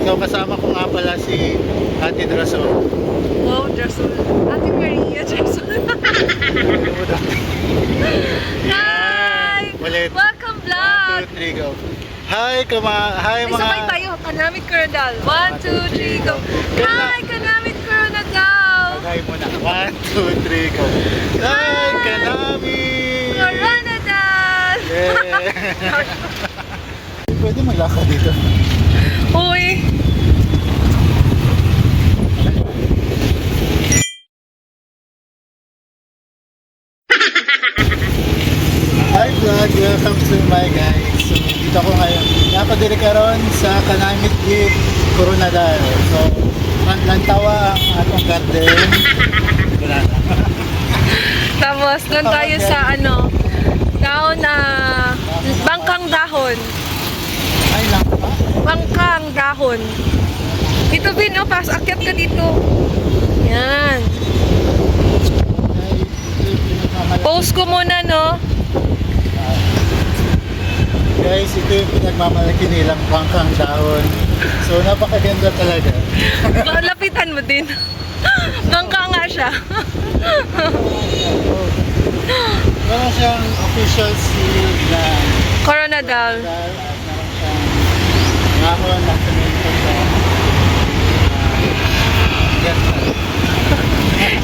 So kasama ko nga pala si Ate Draso. Wow, Jason. Ate Maria, Jason. Hi! Ulit. Welcome 1, vlog! 2, 3, go. Hi, hi Ay, mga... sabay tayo. Kanamit Coronadal. 1, 2, 3, go. Hi, Kanamit Coronadal. Hi muna. 1, 2, 3, go. Hi, Kanami! Coronadal. Yeah! Pwede maglakad dito. Uy! Hi vlog! Welcome to my guys. So, dito ako ngayon. Napadiri ka ron sa Kanamit Gate, Coronadal. So, lantawa ang atong garden. Wala na. Tapos, doon tayo sa ano, dahon na, bangkang dahon. Ay lang pa. Bangkang dahon. Dito, Bin, oh, akyat ka dito. Yan. Post ko muna, no? Guys, ito yung pinagmamalaki nilang bangkang dahon. So, napakaganda talaga. Lapitan mo din. Bangka nga siya. Meron siyang official seal na Coronadal. at meron siyang ngahon na semento sa ganda.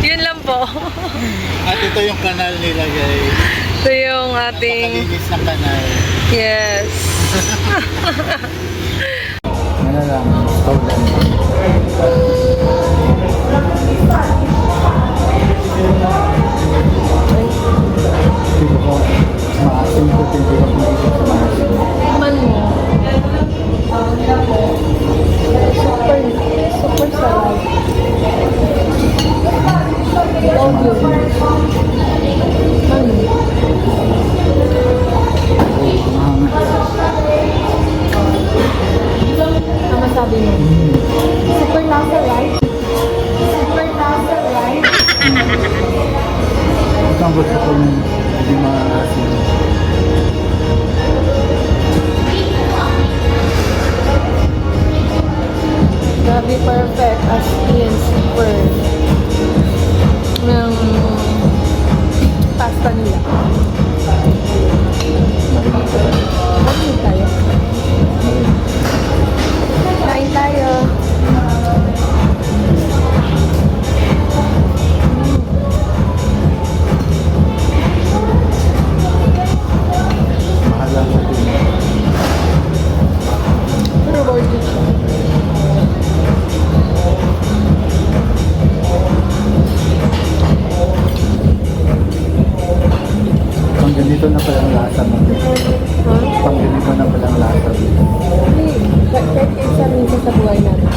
Yun lang po. At ito yung kanal nila guys. Ito yung ating... Napakalinis na kanal. Yes. Ano lang, stolen. Hindi ko maasim ko, hindi ko maasim. Man mo. Super sarap. Audio. Man mo. Ano sabi mo? Super lasa, right? Super lasa, right? Ito ang gusto ko hindi maasim. Grabe, perfect as in super ng pasta nila. Kain tayo. Kain tayo. Mahal lang natin. Pero worth it siya. Pang ganito na palang lasa mo. Pang ganito na palang lasa mo. Hindi. Kahit isa minsan sa buhay natin.